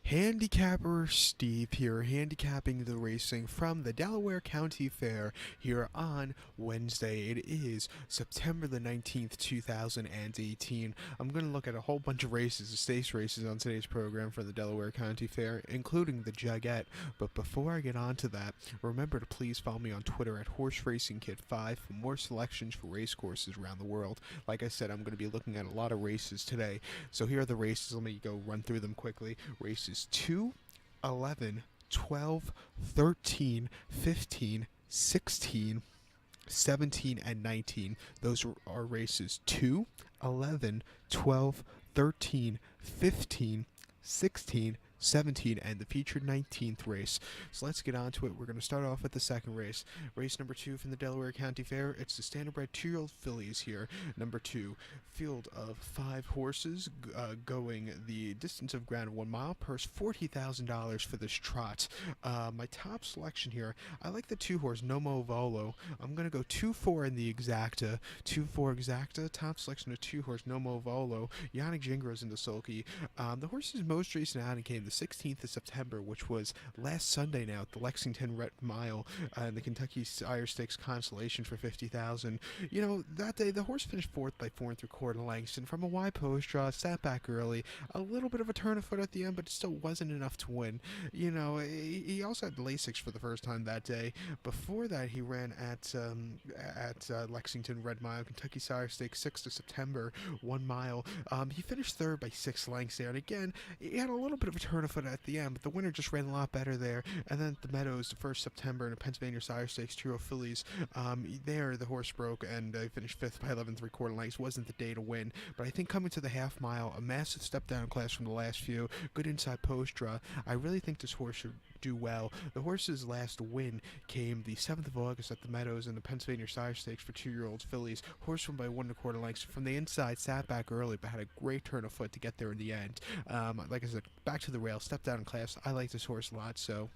Handicapper Steve here, handicapping the racing from the Delaware County Fair here on Wednesday. It is September the 19th, 2018. I'm going to look at a whole bunch of races, stakes races on today's program for the Delaware County Fair, including the Jugette. But before I get on to that, remember to please follow me on Twitter at HorseRacingKid5 for more selections for race courses around the world. Like I said, I'm going to be looking at a lot of races today. So here are the races. Let me go run through them quickly. Races 2, 11, 12, 13, 15, 16, 17, and 19. Those are races 2, 11, 12, 13, 15, 16, 17, and the featured 19th race. So let's get on to it. We're going to start off with the second race. Race number 2 from the Delaware County Fair. It's the standardbred 2-year-old fillies here. Number 2, field of 5 horses going the distance of ground 1 mile. Purse $40,000 for this trot. My top selection here, I like the 2-horse Nomo Volo. I'm going to go 2-4 in the exacta. 2-4 exacta. Top selection of 2-horse Nomo Volo. Yannick Gingras in the sulky. The horse's most recent outing came the 16th of September, which was last Sunday now at the Lexington Red Mile and the Kentucky Sire Stakes Consolation for $50,000. You know, that day the horse finished 4th by 4 3/4 lengths, and from a wide post draw, sat back early, a little bit of a turn of foot at the end, but it still wasn't enough to win. You know, he also had Lasix for the first time that day. Before that, he ran at Lexington Red Mile, Kentucky Sire Stakes, 6th of September, 1 mile. He finished 3rd by 6 lengths there, and again, he had a little bit of a turn of foot at the end, but the winner just ran a lot better there. And then at the Meadows, the 1st September in a Pennsylvania Sire Stakes, 2-year-old fillies, there the horse broke and finished 5th by 11 3/4 lengths. Wasn't the day to win, but I think coming to the half mile, a massive step down class from the last few, good inside post draw. I really think this horse should do well. The horse's last win came the 7th of August at the Meadows in the Pennsylvania Sire Stakes for 2-year-old fillies. Horse won by 1 1/4 lengths from the inside, sat back early, but had a great turn of foot to get there in the end. Like I said, back to the rail, step down in class. I like this horse a lot, so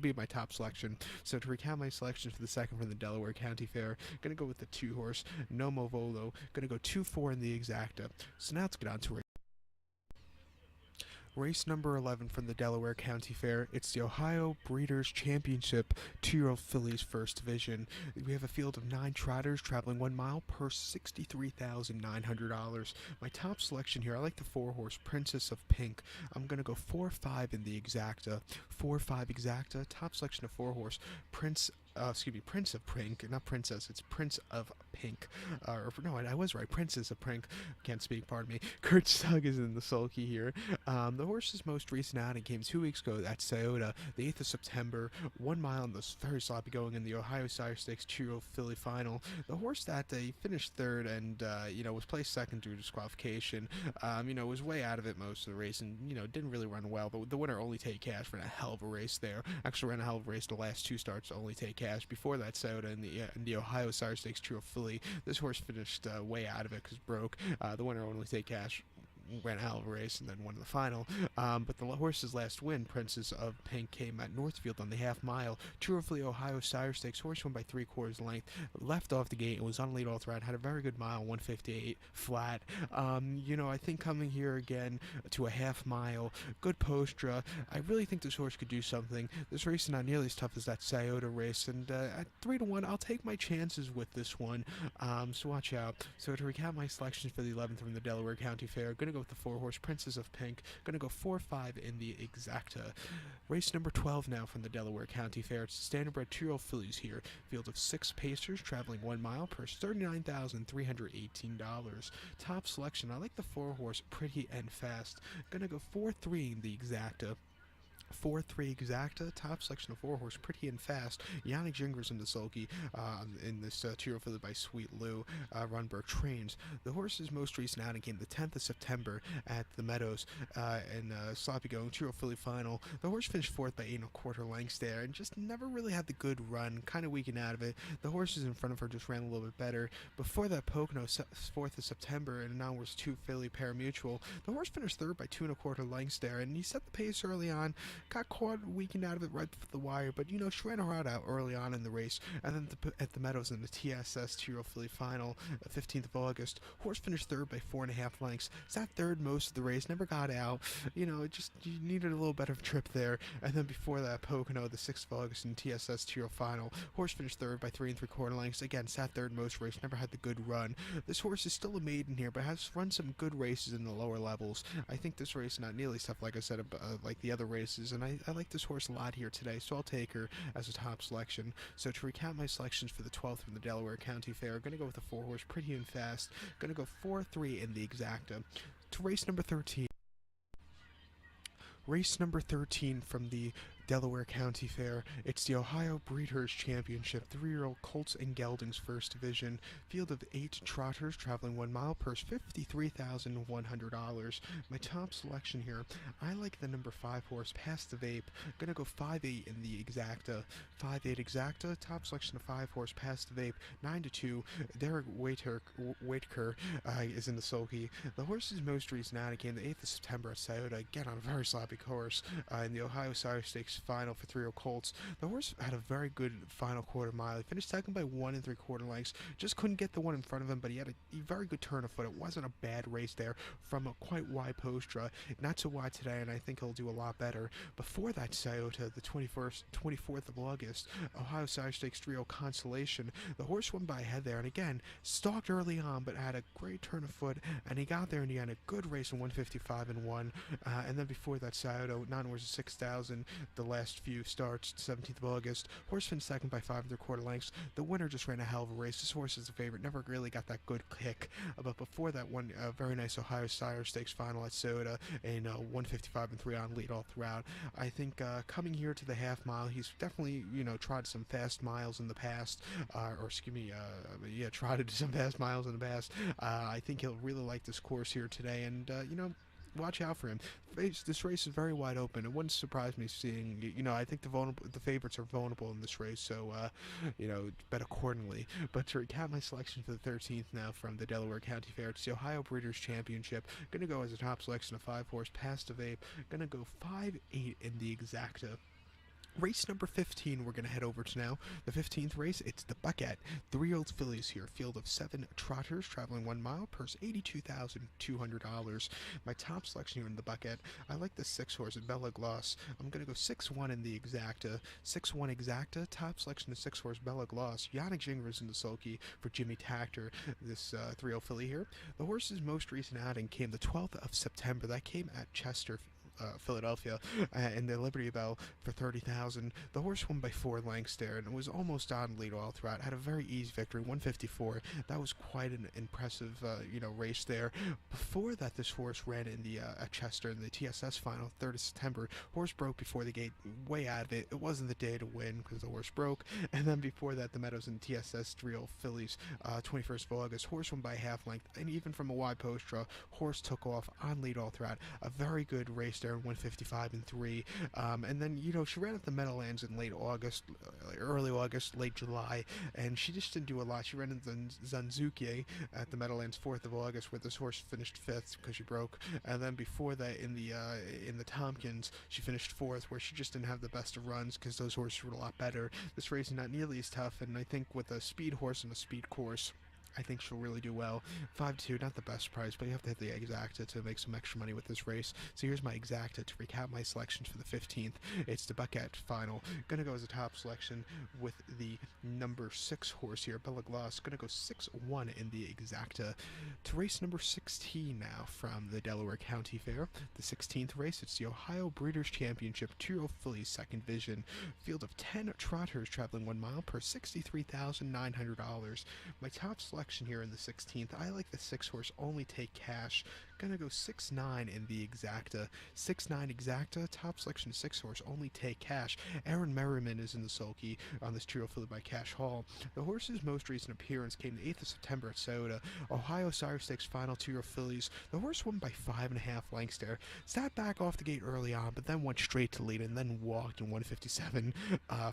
be my top selection. So to recount my selections for the second from the Delaware County Fair, gonna go with the 2-horse Nomo Volo. Gonna go 2-4 in the exacta. So now let's get on to it. Race number 11 from the Delaware County Fair. It's the Ohio Breeders' Championship 2-year-old fillies first division. We have a field of 9 trotters traveling 1 mile, purse $63,900. My top selection here, I like the 4-horse Princess of Pink. I'm going to go 4-5 in the exacta. 4-5 exacta. Top selection of 4-horse Prince of Pink, not Princess, it's Prince of Pink. No, I was right, Princess of Pink. Can't speak, pardon me. Kurt Stug is in the sulky here. The horse's most recent outing came 2 weeks ago at Scioto, the 8th of September, 1 mile in this very sloppy going in the Ohio Sire Stakes 2-year-old filly final. The horse that day finished 3rd and, was placed 2nd due to disqualification. Was way out of it most of the race and, didn't really run well. The winner, Only Take Cash, ran a hell of a race there. Actually ran a hell of a race the last 2 starts, Only Take Cash. Before that, Scioto in the Ohio Sire Stakes 2-year-old filly. This horse finished way out of it because broke. The winner, Only Take Cash, ran a hell of a race and then won the final. But the horse's last win, Princess of Pink, came at Northfield on the half mile. 2-year-old filly Ohio Sire Stakes. Horse won by 3/4 length. Left off the gate and was on lead all throughout. Had a very good mile, 158 flat. I think coming here again to a half mile, good post draw. I really think this horse could do something. This race is not nearly as tough as that Scioto race, and at 3-1, I'll take my chances with this one. So watch out. So to recap my selections for the 11th from the Delaware County Fair, gonna go with the 4-horse Princess of Pink. Gonna go 4-5 in the exacta. Race number 12 now from the Delaware County Fair. It's the standardbred 2-year-old fillies here. Field of 6 pacers traveling 1 mile, purse $39,318. Top selection, I like the 4-horse Pretty and Fast. Gonna go 4-3 in the exacta. 4-3 exacta. Top selection of 4-horse Pretty and Fast. Yannick Gingras in the sulky in this 2-year-old filly by Sweet Lou. Runberg trains. The horse's most recent outing came the 10th of September at the Meadows in sloppy going 2-year-old filly final. The horse finished 4th by 8 1/4 lengths there and just never really had the good run. Kind of weakened out of it. The horses in front of her just ran a little bit better. Before that, Pocono 4th of September and now was 2 filly parimutuel. The horse finished 3rd by 2 1/4 lengths there, and he set the pace early on. got caught weakened out of it right before the wire, but she ran her heart out early on in the race. And then at the Meadows in the TSS Two-Year-Old Filly Final, 15th of August, horse finished third by 4.5 lengths. Sat third most of the race, never got out. It just you needed a little better trip there. And then before that, Pocono, the 6th of August in TSS Two-Year-Old Final, horse finished third by 3 3/4 lengths. Again, sat third most race, never had the good run. This horse is still a maiden here, but has run some good races in the lower levels. I think this race not nearly tough, like I said, like the other races, and I like this horse a lot here today, so I'll take her as a top selection. So to recap my selections for the 12th from the Delaware County Fair, I'm going to go with a 4-horse, Pretty and Fast. Going to go 4-3 in the Exacta. To race number 13. Race number 13 from the Delaware County Fair. It's the Ohio Breeders' Championship, 3-year-old Colts and Geldings First Division. Field of 8 trotters traveling 1 mile, purse $53,100. My top selection here, I like the number 5 horse, Past the Vape. Gonna go 5-8 in the Exacta. 5-8 Exacta, top selection of 5 horse, Past the Vape, 9-2. Derek Waitker is in the sulky. The horse's most recent outing came the 8th of September at Scioto, again on a very sloppy course, in the Ohio Sire Stakes final for 3-year-old Colts. The horse had a very good final quarter mile. He finished second by 1 3/4 lengths. Just couldn't get the one in front of him, but he had a very good turn of foot. It wasn't a bad race there from a quite wide postra. Not so wide today, and I think he'll do a lot better. Before that, Scioto, the 24th of August, Ohio Sire Stakes 3-year-old Consolation. The horse won by a head there, and again, stalked early on, but had a great turn of foot, and he got there in the end. A good race in 155-1. And then before that, Scioto, 9 horses, 6,000. The last few starts, 17th of August. Horse finished second by 5 3/4 lengths. The winner just ran a hell of a race. This horse is a favorite. Never really got that good kick. But before that, one very nice Ohio Sire Stakes final at Soda in 155-3 on lead all throughout. I think coming here to the half mile, he's definitely tried some fast miles in the past, trotted some fast miles in the past. I think he'll really like this course here today, and watch out for him. This race is very wide open. It wouldn't surprise me seeing, I think the favorites are vulnerable in this race, so, bet accordingly. But to recap my selection for the 13th now from the Delaware County Fair, it's the Ohio Breeders' Championship. Gonna go as a top selection of 5 horse, Past the Vape. Gonna go 5-8 in the Exacta. Race number 15 we're going to head over to now. The 15th race, it's the Bucket. 3-year-old fillies here. Field of 7 trotters traveling 1 mile, purse $82,200. My top selection here in the Bucket, I like the 6 horse, Bella Gloss. I'm going to go 6-1 in the Exacta. 6-1 Exacta, top selection of 6 horse, Bella Gloss. Yannick Gingras in the sulky for Jimmy Tactor, this 3-year-old filly here. The horse's most recent outing came the 12th of September. That came at Chester, Philadelphia, in the Liberty Bell for $30,000. The horse won by 4 lengths there, and it was almost on lead all throughout. Had a very easy victory, 154. That was quite an impressive, race there. Before that, this horse ran in the at Chester in the TSS final, 3rd of September. Horse broke before the gate, way out of it. It wasn't the day to win because the horse broke. And then before that, the Meadows in TSS 3-year-old fillies, 21st of August. Horse won by half length, and even from a wide post draw, horse took off on lead all throughout. A very good race there. 155-3, and then she ran at the Meadowlands in late August, early August, late July, and she just didn't do a lot. She ran in the Zanzuki at the Meadowlands 4th of August, where this horse finished 5th because she broke, and then before that in the Tompkins she finished 4th, where she just didn't have the best of runs because those horses were a lot better. This race is not nearly as tough, and I think with a speed horse and a speed course, I think she'll really do well. 5-2, not the best price, but you have to hit the Exacta to make some extra money with this race. So here's my Exacta to recap my selections for the 15th. It's the Bucket final. Gonna go as a top selection with the number 6 horse here, Bella Gloss. Gonna go 6-1 in the Exacta. To race number 16 now from the Delaware County Fair. The 16th race, it's the Ohio Breeders' Championship, 2-year-old fillies, second division. Field of 10 trotters traveling 1 mile, per $63,900. My top selection here in the 16th, I like the 6 horse, Only Take Cash. Gonna go 6-9 in the Exacta. 6-9 Exacta, top selection 6 horse, Only Take Cash. Aaron Merriman is in the sulky on this trio filly by Cash Hall. The horse's most recent appearance came the 8th of September at Soda. Ohio Sire Stakes final, 2-year fillies. The horse won by 5.5 lengths there. Sat back off the gate early on, but then went straight to lead and then walked in 157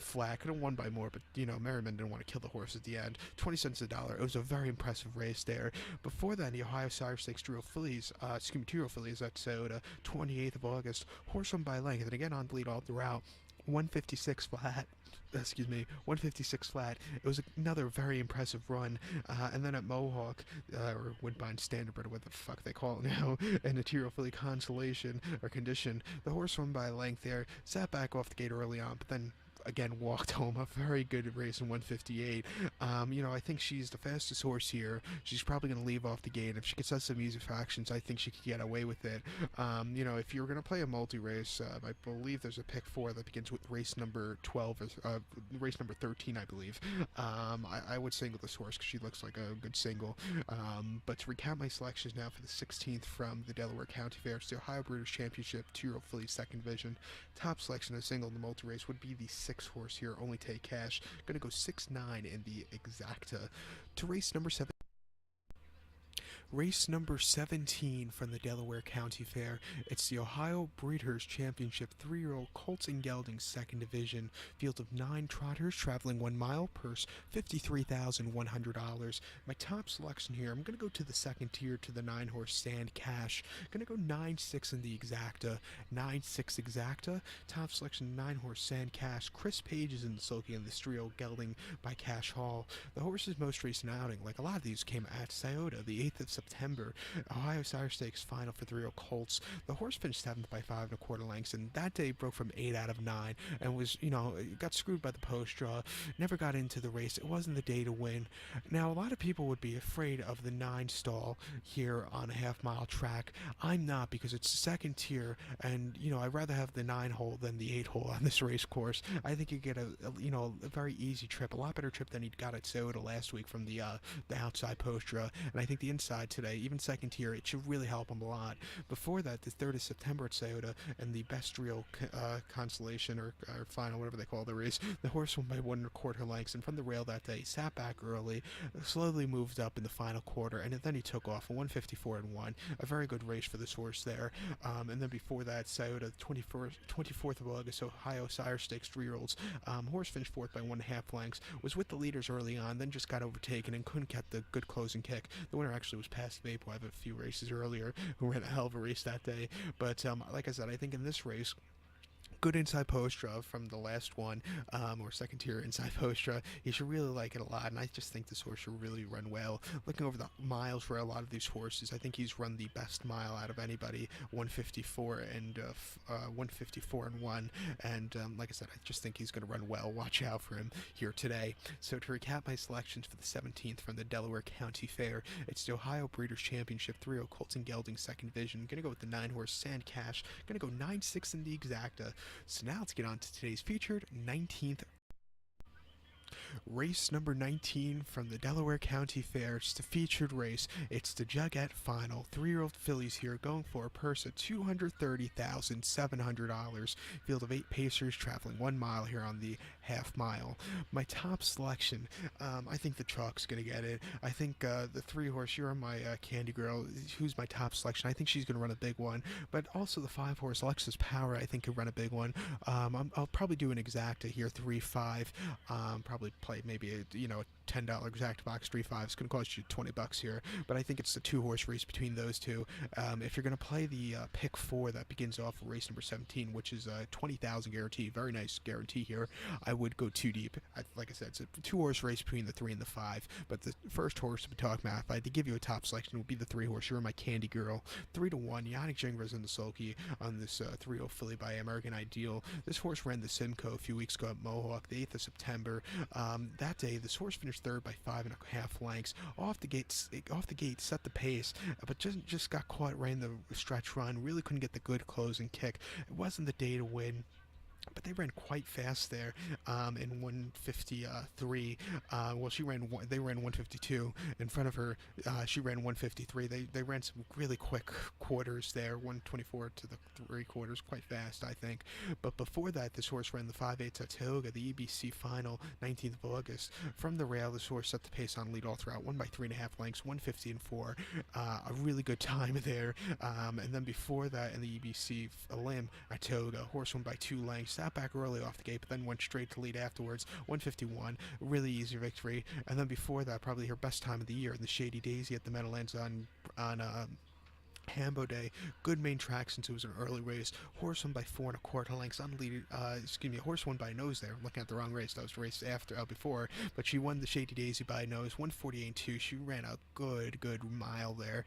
flat. Could have won by more, but Merriman didn't want to kill the horse at the end. 20 cents a dollar. It was a very impressive race there. Before that, the Ohio Sire Stakes 3-year fillies, Material fillies at Soda, 28th of August. Horse won by length, and again on the lead all throughout. 156 flat. Excuse me, 156 flat. It was another very impressive run. And then at Mohawk, or Woodbine Standard, or what the fuck they call it now, and Material Filly Consolation, or Condition, the horse won by a length there, sat back off the gate early on, but then again walked home a very good race in 158. I think she's the fastest horse here. She's probably going to leave off the gate. If she gets us some easy fractions, I think she could get away with it. If you're going to play a multi-race, I believe there's a pick 4 that begins with race number 12, race number 13, I believe. I would single this horse because she looks like a good single. But to recount my selections now for the 16th from the Delaware County Fair, it's the Ohio Breeders' Championship, 2-year-old filly, second division. Top selection of single in the multi-race would be the 6 horse here, Only Take Cash. Gonna go 6-9 in the exacta. To race number 7. Race number 17 from the Delaware County Fair. It's the Ohio Breeders' Championship 3-year-old Colts and Geldings second division. Field of 9 trotters traveling 1 mile. Purse $53,100. My top selection here, I'm going to go to the second tier to the 9 horse Stand Cash. Going to go 9-6 in the exacta. 9-6 exacta. Top selection 9 horse Sand Cash. Chris Page is in the sulky and the 3-year-old Gelding by Cash Hall. The horse's most recent outing, like a lot of these, came at Scioto, the 8th of September. Ohio Sire Stakes final for 3-year-old Colts. The horse finished 7th by 5 1/4 lengths, and that day broke from 8 out of 9 and was, got screwed by the post draw. Never got into the race. It wasn't the day to win. Now, a lot of people would be afraid of the 9 stall here on a half-mile track. I'm not, because it's second tier, and, I'd rather have the 9 hole than the 8 hole on this race course. I think you get a very easy trip, a lot better trip than he got at Soda last week from the outside post draw, and I think the inside today, even second tier, it should really help him a lot. Before that, the 3rd of September at Scioto, and the best real consolation or final, whatever they call the race, the horse won by 1 1/4 lengths, and from the rail that day, sat back early, slowly moved up in the final quarter, and then he took off a 154-1. A very good race for this horse there. And then before that, Scioto, 24th of August, Ohio Sire Stakes 3-year-olds. Horse finished 4th by 1.5 lengths, was with the leaders early on, then just got overtaken and couldn't get the good closing kick. The winner actually was Passive Ape, who I have a few races earlier, who ran a hell of a race that day. But like I said, I think in this race, good inside post draw from the last one, or second tier inside post draw. He should really like it a lot, and I just think this horse should really run well. Looking over the miles for a lot of these horses, I think he's run the best mile out of anybody, 154-1, and like I said, I just think he's going to run well. Watch out for him here today. So to recap my selections for the 17th from the Delaware County Fair, it's the Ohio Breeders' Championship 3-year-old Colts and Geldings second division. Going to go with the 9 horse Sand Cash. Going to go 9-6 in the exacta. So now let's get on to today's featured 19th race number 19 from the Delaware County Fair. It's the featured race. It's the Jugette final. 3-year-old fillies here going for a purse of $230,700. Field of 8 pacers traveling 1 mile here on the half mile. My top selection, I think the Chalk's going to get it. I think the 3 horse, you're my Candy Girl, who's my top selection. I think she's going to run a big one. But also the 5 horse, Alexis Power, I think could run a big one. I'll probably do an exacta here, 3-5. Probably play maybe a $10 exact box 3-5. It's going to cost you $20 here, but I think it's the 2 horse race between those two. If you're going to play the pick 4 that begins off race number 17, which is a $20,000 guarantee, very nice guarantee here, I would go too deep. Like I said, it's a 2 horse race between the 3 and the 5, but the first horse to talk math, if I had to give you a top selection, it would be the 3 horse. You're my Candy Girl, 3-1. Yannick Gingras in the sulky on this 3-0 filly by American Ideal. This horse ran the Simcoe a few weeks ago at Mohawk, the 8th of September. That day, this horse finished 3rd by 5.5 lengths. Off the gate, set the pace, but just got caught right in the stretch run. Really couldn't get the good closing kick. It wasn't the day to win, but they ran quite fast there in 153. They ran 152 in front of her. She ran 153. They ran some really quick quarters there, 124 to the 3 quarters, quite fast, I think. But before that, this horse ran the 5/8 at Tioga, the EBC final, 19th of August. From the rail, this horse set the pace on lead all throughout, won by 3.5 lengths, 150-4. A really good time there. And then before that, in the EBC limb at Tioga, horse won by 2 lengths. Sat back early off the gate, but then went straight to lead afterwards, 151, really easy victory. And then before that, probably her best time of the year in the Shady Daisy at the Meadowlands on Hambo Day, good main track since it was an early race. Horse won by 4 1/4 lengths. Horse won by a nose there. I'm looking at the wrong race. That was the race before. But she won the Shady Daisy by a nose. 148.2. She ran a good mile there.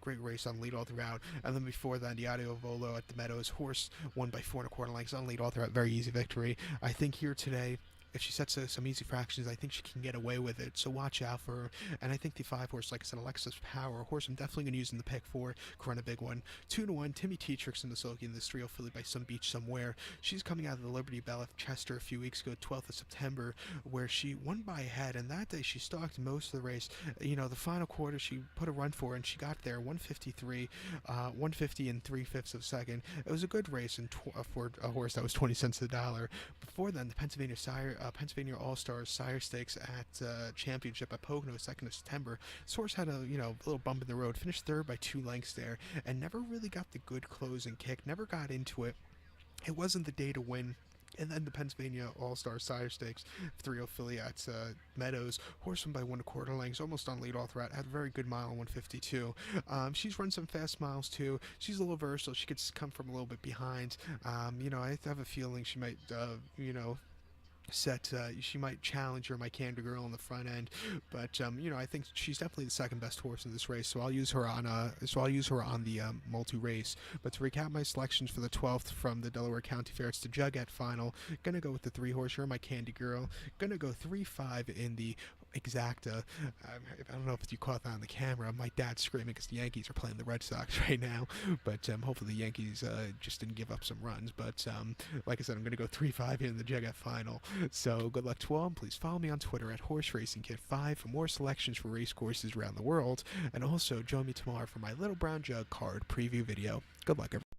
Great race on lead all throughout. And then before that, the Audio Volo at the Meadows. Horse won by 4 1/4 lengths on lead all throughout. Very easy victory. I think here today, if she sets some easy fractions, I think she can get away with it. So watch out for her. And I think the 5 horse, like I said, Alexis Power, a horse I'm definitely going to use in the pick for. Could run a big one. 2-1, Timmy Teatrix in the sulky in this 3-0 filly by Some Beach Somewhere. She's coming out of the Liberty Bell of Chester a few weeks ago, 12th of September, where she won by a head. And that day she stalked most of the race. The final quarter she put a run for, and she got there 153, 150 and 3/5 of a second. It was a good race for a horse that was 20 cents to the dollar. Before then, the Pennsylvania All-Stars Sire Stakes at Championship at Pocono, 2nd of September. This horse had a little bump in the road, finished third by 2 lengths there, and never really got the good closing kick. Never got into it. It wasn't the day to win. And then the Pennsylvania All-Star Sire Stakes, 3-0 filly at Meadows. Horse won by 1 1/4 lengths, almost on lead all throughout. Had a very good mile on 152. She's run some fast miles too. She's a little versatile. She could come from a little bit behind. I have a feeling she might, she might challenge her, my Candy Girl in the front end, but I think she's definitely the second best horse in this race. So I'll use her on the multi race. But to recap my selections for the 12th from the Delaware County Fair, it's the Jugette final. Gonna go with the 3 horse. You're my Candy Girl. Gonna go 3-5 in the exacta. I don't know if you caught that on the camera. My dad's screaming because the Yankees are playing the Red Sox right now. But hopefully the Yankees just didn't give up some runs. But like I said, I'm gonna go 3-5 in the Jugette final. So good luck to all, and please follow me on Twitter at HorseRacingKid5 for more selections for race courses around the world, and also join me tomorrow for my Little Brown Jug card preview video. Good luck, everyone.